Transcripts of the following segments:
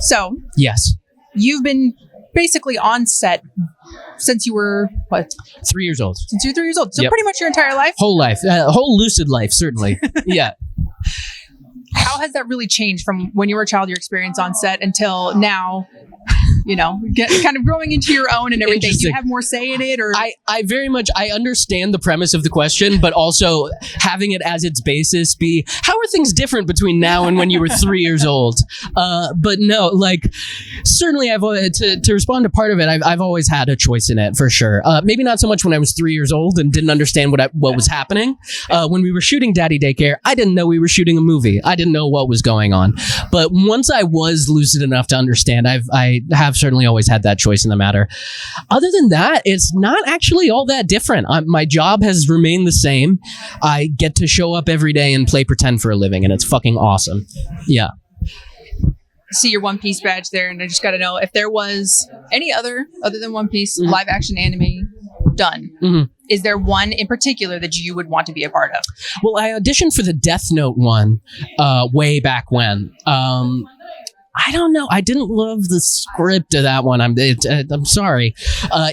So, yes, you've been basically on set since you were, what? 3 years old. Since you were 3 years old. So Yep. pretty much your entire life? Whole life. Whole lucid life, certainly. Yeah. How has that really changed from when you were a child, your experience on set, until now? You know, kind of growing into your own and everything. Do you have more say in it? Or I very much, I understand the premise of the question, but also having it as its basis be, how are things different between now and when you were 3 years old? But no, like, certainly I've, to respond to part of it, I've always had a choice in it, for sure. Maybe not so much when I was 3 years old and didn't understand what was happening. When we were shooting Daddy Daycare, I didn't know we were shooting a movie. I didn't know what was going on. But once I was lucid enough to understand, I have certainly always had that choice in the matter. Other than that, it's not actually all that different. My job has remained the same. I get to show up every day and play pretend for a living, and it's fucking awesome. Yeah. See your One Piece badge there, and I just got to know if there was any other than One Piece live action anime done. Is there one in particular that you would want to be a part of? Well, I auditioned for the Death Note one way back when. I don't know. I didn't love the script of that one. I'm sorry.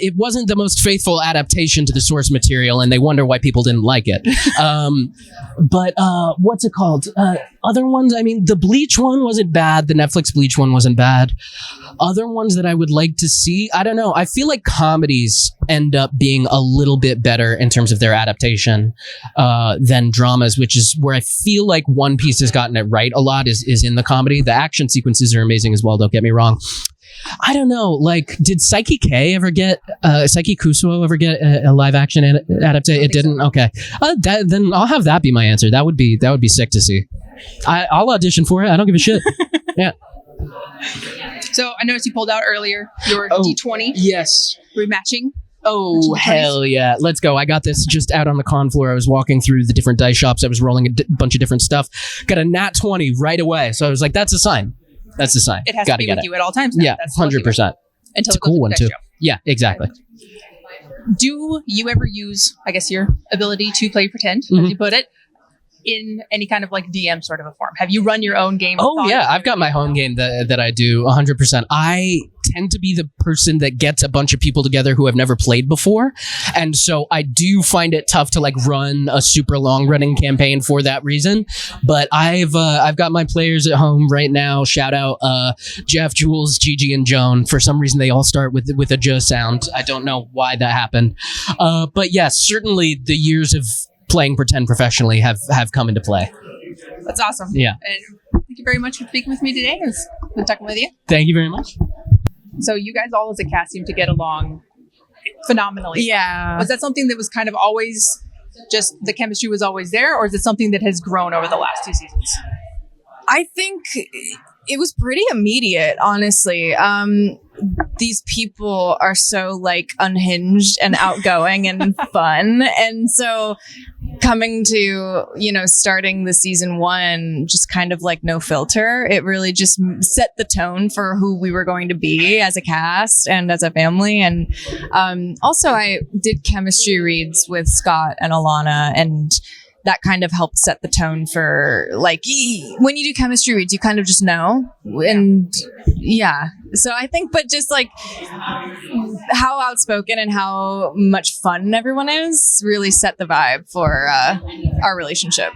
It wasn't the most faithful adaptation to the source material, and they wonder why people didn't like it. But what's it called? Other ones, I mean, the Bleach one wasn't bad. The Netflix Bleach one wasn't bad. Other ones that I would like to see, I don't know. I feel like comedies end up being a little bit better in terms of their adaptation than dramas, which is where I feel like One Piece has gotten it right a lot, is in the comedy. The action sequences are amazing as well, don't get me wrong. I don't know, like, did Psyche Kusuo ever get a live action adaptation? It didn't? So. Okay. Then I'll have that be my answer. That would be sick to see. I'll audition for it. I don't give a shit. Yeah. So I noticed you pulled out earlier your D20. Yes. Rematching. Oh, hell yeah. Let's go. I got this just out on the con floor. I was walking through the different dice shops. I was rolling a bunch of different stuff. Got a nat 20 right away. So I was like, that's a sign. That's a sign. It has to be with you at all times now. Yeah, that's 100%. Until it's a cool one, too. Yeah, exactly. Do you ever use, I guess, your ability to play pretend, as you put it, in any kind of like DM sort of a form? Have you run your own game? Oh, yeah. I've got my home game that I do 100%. I tend to be the person that gets a bunch of people together who have never played before. And so I do find it tough to like run a super long running campaign for that reason. But I've got my players at home right now. Shout out Jeff, Jules, Gigi, and Joan. For some reason, they all start with a J sound. I don't know why that happened. But yes, certainly the years of playing pretend professionally have come into play. That's awesome. Yeah. And thank you very much for speaking with me today. It was good talking with you. Thank you very much. So you guys all as a cast seem to get along phenomenally. Yeah. Was that something that was kind of always just the chemistry was always there, or is it something that has grown over the last 2 seasons? I think it was pretty immediate, honestly. These people are so like unhinged and outgoing and fun. And so coming to, starting the season 1, just kind of like no filter, it really just set the tone for who we were going to be as a cast and as a family. And also I did chemistry reads with Scott and Alanna, and that kind of helped set the tone for like when you do chemistry reads, you kind of just know. And yeah, so I think, but just like how outspoken and how much fun everyone is really set the vibe for our relationship.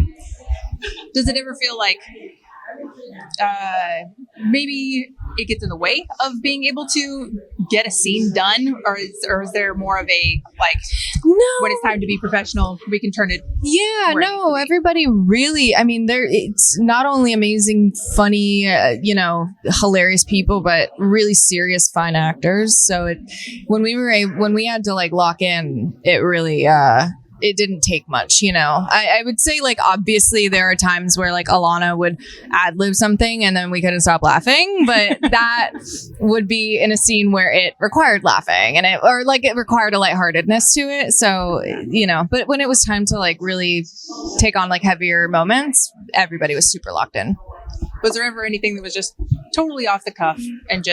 Does it ever feel like maybe it gets in the way of being able to get a scene done, or is there more of a like, no, when it's time to be professional, we can turn it? Yeah, no, everybody really, I mean, it's not only amazing, funny, hilarious people, but really serious, fine actors. So when we had to like lock in, it really, it didn't take much, I would say like, obviously there are times where like Alanna would ad-lib something and then we couldn't stop laughing, but that would be in a scene where it required laughing and it required a lightheartedness to it. So, but when it was time to like really take on like heavier moments, everybody was super locked in. Was there ever anything that was just totally off the cuff and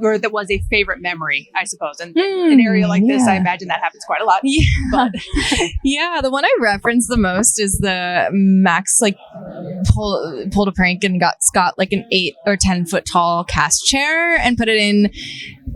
or that was a favorite memory, I suppose? And in an area like this, I imagine that happens quite a lot. Yeah. But yeah, the one I reference the most is the Max, like pulled a prank and got Scott like an 8 or 10 foot tall cast chair and put it in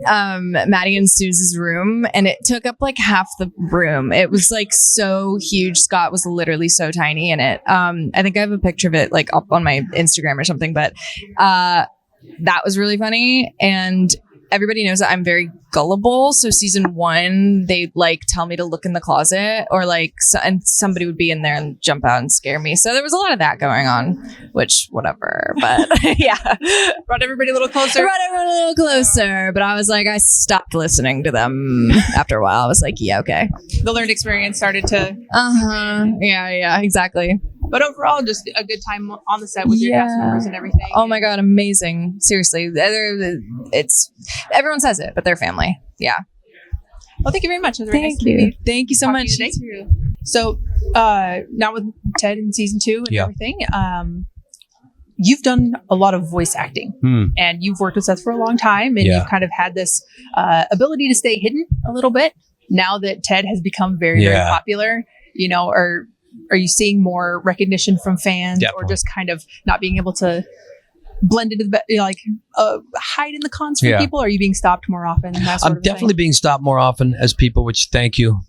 Matty and Susan's room, and it took up like half the room. It was like so huge. Scott was literally so tiny in it. I think I have a picture of it like up on my Instagram or something, but that was really funny. And everybody knows that I'm very gullible. So season 1, they'd like tell me to look in the closet, or like, and somebody would be in there and jump out and scare me. So there was a lot of that going on, which whatever. But yeah, Brought everybody a little closer. But I was like, I stopped listening to them after a while. I was like, yeah, okay. The learned experience started to. Yeah, exactly. But overall, just a good time on the set with your cast members and everything. Oh my God, amazing. Seriously. It's everyone says it, but they're family. Yeah. Well, thank you very much. It was very nice to meet you. Thank you so much. So now with Ted in season 2 and everything, you've done a lot of voice acting, and you've worked with Seth for a long time, and you've kind of had this ability to stay hidden a little bit. Now that Ted has become very, very popular, you know, are you seeing more recognition from fans, or just kind of not being able to blend into the hide in the cons from people? Are you being stopped more often? I'm definitely being stopped more often as people, which thank you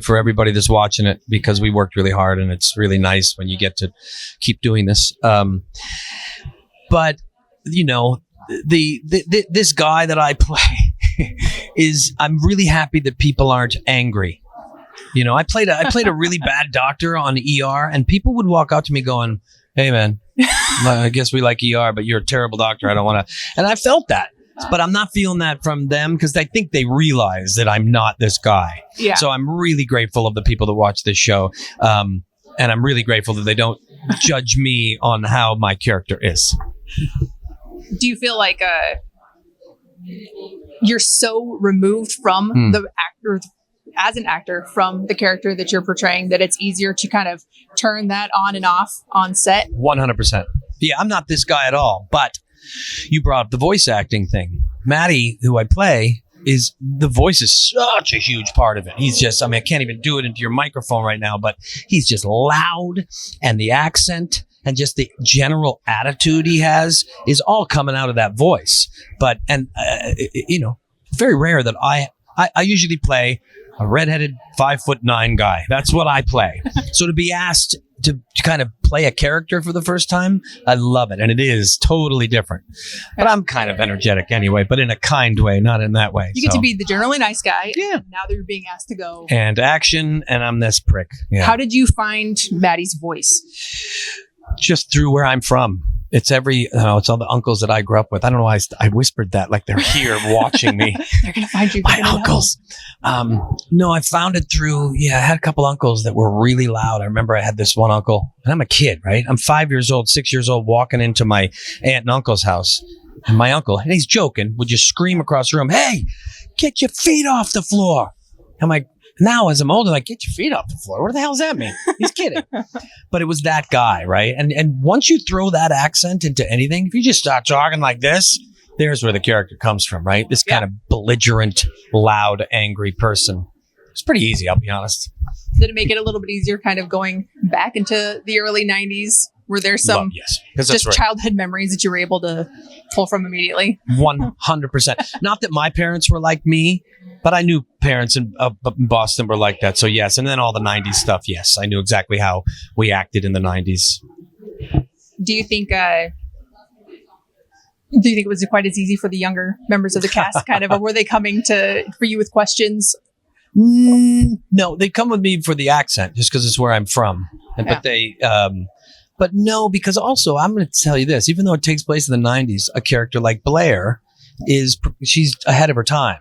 for everybody that's watching it, because we worked really hard, and it's really nice when you get to keep doing this. But you know, this guy that I play I'm really happy that people aren't angry. You know, I played a really bad doctor on ER, and people would walk out to me going, "Hey man, I guess we like ER, but you're a terrible doctor. I don't want to." And I felt that, but I'm not feeling that from them, because I think they realize that I'm not this guy. Yeah. So I'm really grateful of the people that watch this show, and I'm really grateful that they don't judge me on how my character is. Do you feel like you're so removed from the actor? As an actor, from the character that you're portraying, that it's easier to kind of turn that on and off on set? 100%. Yeah, I'm not this guy at all. But you brought up the voice acting thing. Matty, who I play, the voice is such a huge part of it. He's just, I can't even do it into your microphone right now, but he's just loud, and the accent and just the general attitude he has is all coming out of that voice. But, you know, very rare that I usually play a redheaded 5'9" guy. That's what I play. So to be asked to kind of play a character for the first time, I love it. And it is totally different. But I'm kind of energetic anyway, but in a kind way, not in that way. You get to be the generally nice guy. Yeah. And now that you're being asked to go. And action, and I'm this prick. Yeah. How did you find Matty's voice? Just through where I'm from. It's it's all the uncles that I grew up with. I don't know why I whispered that like they're here watching me. They're going to find you. My uncles. No, I found it through, I had a couple uncles that were really loud. I remember I had this one uncle, and I'm a kid, right? I'm 5 years old, 6 years old, walking into my aunt and uncle's house. And my uncle, and he's joking, would just scream across the room, "Hey, get your feet off the floor." I'm like, now as I'm older, like, get your feet off the floor. What the hell does that mean? He's kidding. But it was that guy, right? And once you throw that accent into anything, if you just start talking like this, there's where the character comes from, right? This kind of belligerent, loud, angry person. It's pretty easy, I'll be honest. Did it make it a little bit easier kind of going back into the early 90s? Were there some just childhood memories that you were able to pull from immediately? 100%. Not that my parents were like me, but I knew parents in Boston were like that. So yes. And then all the 90s stuff. Yes. I knew exactly how we acted in the 90s. Do you think it was quite as easy for the younger members of the cast kind of, or were they coming for you with questions? No, they come with me for the accent just because it's where I'm from. But no, because also I'm going to tell you this, even though it takes place in the 90s, a character like Blaire she's ahead of her time.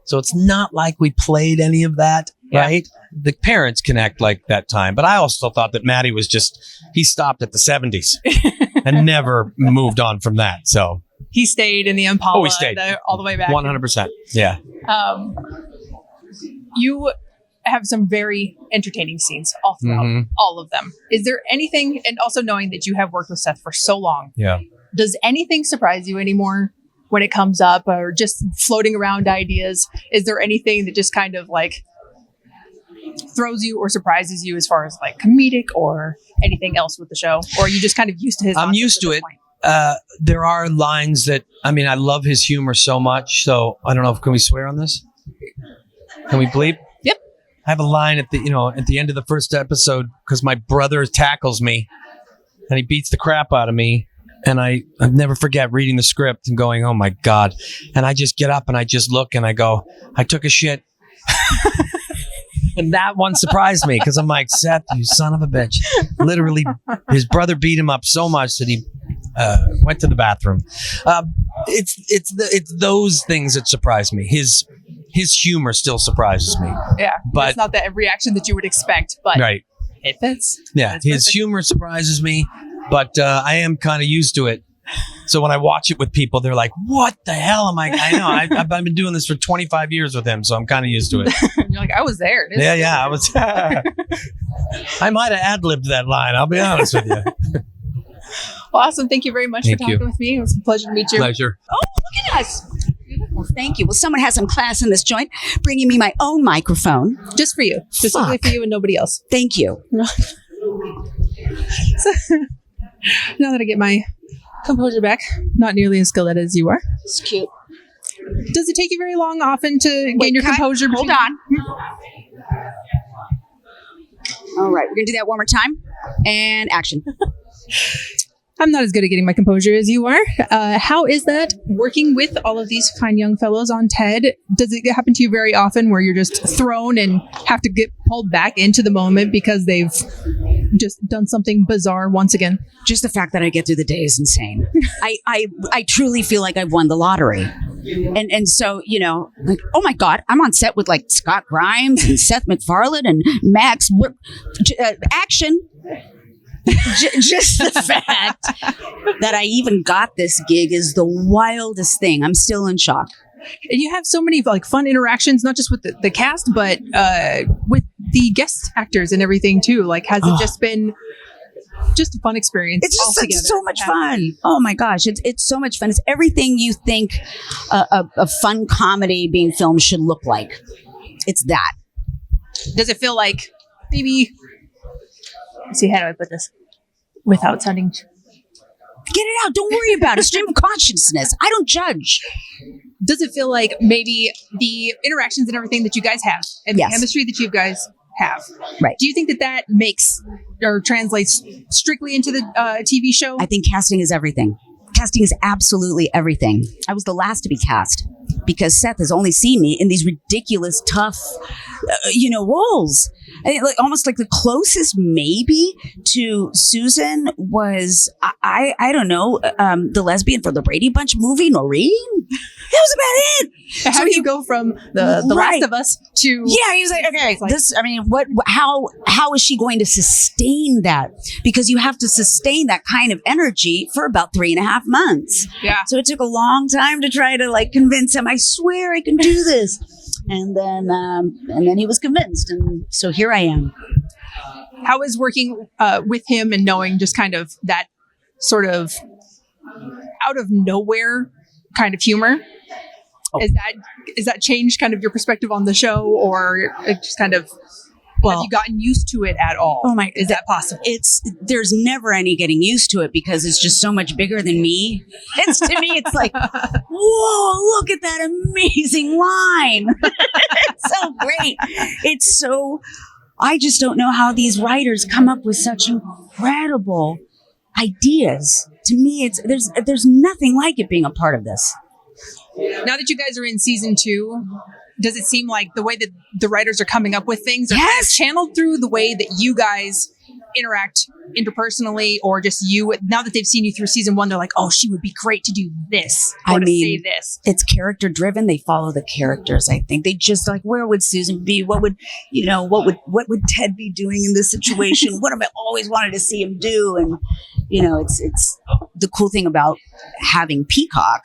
So it's not like we played any of that, right? The parents can act like that time. But I also thought that Matty he stopped at the 70s and never moved on from that. So he stayed in the Impala. Oh, he stayed all the way back. 100%. Yeah. You have some very entertaining scenes all throughout, all of them. Is there anything, and also knowing that you have worked with Seth for so long, does anything surprise you anymore when it comes up, or just floating around ideas? Is there anything that just kind of like throws you or surprises you as far as like comedic or anything else with the show? Or are you just kind of used to his? I'm used to it. There are lines that, I mean, I love his humor so much. So I don't know if, can we swear on this? Can we bleep? Yep. I have a line at the end of the first episode because my brother tackles me and he beats the crap out of me. And I never forget reading the script and going, oh my God. And I just get up and I just look and I go, I took a shit. And that one surprised me because I'm like, Seth, you son of a bitch. Literally, his brother beat him up so much that he went to the bathroom. It's those things that surprise me. His humor still surprises me. Yeah, but it's not that reaction that you would expect, but right. It fits. Yeah, his humor surprises me, but I am kind of used to it. So when I watch it with people, they're like, what the hell am I? I know. I've been doing this for 25 years with him, so I'm kind of used to it. You're like, I was there. Yeah, I was. I might have ad-libbed that line. I'll be honest with you. Awesome. Thank you very much for talking with me. It was a pleasure to meet you. Pleasure. Oh, look at us. Well, thank you. Well, someone has some class in this joint, bringing me my own microphone. Just for you. Specifically for you and nobody else. Thank you. So, now that I get my composure back, not nearly as skilled at it as you are. It's cute. Does it take you very long often to gain your composure? Hold on. All right, we're going to do that one more time. And action. I'm not as good at getting my composure as you are. How is that working with all of these fine young fellows on TED? Does it happen to you very often where you're just thrown and have to get pulled back into the moment because they've just done something bizarre once again? Just the fact that I get through the day is insane. I truly feel like I've won the lottery. And so, you know, like, oh my God, I'm on set with like Scott Grimes and Seth MacFarlane and Max. Action. Just the fact that I even got this gig is the wildest thing. I'm still in shock. And you have so many like fun interactions, not just with the cast, but with the guest actors and everything too. Like, has it just been just a fun experience? It's so much fun. Oh my gosh, it's so much fun. It's everything you think a fun comedy being filmed should look like. It's that. Does it feel like maybe? Let's see, how do I put this without sounding? Get it out. Don't worry about it. Stream of consciousness. I don't judge. Does it feel like maybe the interactions and everything that you guys have and the chemistry that you guys have, right? Do you think that makes or translates strictly into the TV show? I think casting is everything. Casting is absolutely everything. I was the last to be cast because Seth has only seen me in these ridiculous, tough, roles. Like almost like the closest maybe to Susan was I don't know, the lesbian from the Brady Bunch movie, Noreen. That was about it. How do you go from the Last of Us to? Yeah, he's like, okay, this. I mean, how is she going to sustain that? Because you have to sustain that kind of energy for about 3.5 months. Yeah. So it took a long time to try to like convince him. I swear I can do this. And then he was convinced, and so here I am. How is working with him and knowing just kind of that sort of out of nowhere kind of humor? Oh. Is that changed kind of your perspective on the show, or just kind of have you gotten used to it at all? Oh my! Is that possible? There's never any getting used to it because it's just so much bigger than me. To me, it's like, whoa! Look at that amazing line. It's so great. It's so. I just don't know how these writers come up with such incredible ideas. To me, there's nothing like it being a part of this. Now that you guys are in season 2, does it seem like the way that the writers are coming up with things are kind of channeled through the way that you guys interact interpersonally, or just you, now that they've seen you through season 1, they're like, oh, she would be great to do this, or to say this? It's character driven. They follow the characters. I think they just like, where would Susan be? What would Ted be doing in this situation? What have I always wanted to see him do? And it's the cool thing about having Peacock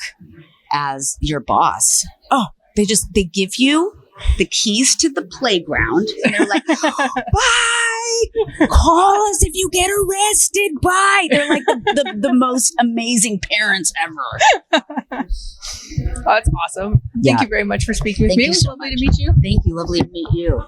as your boss. Oh, they give you the keys to the playground, and they're like, bye, call us if you get arrested, bye. They're like the most amazing parents ever. Oh, that's awesome. Thank you very much for speaking with me. It was lovely to meet you. Thank you. Lovely to meet you.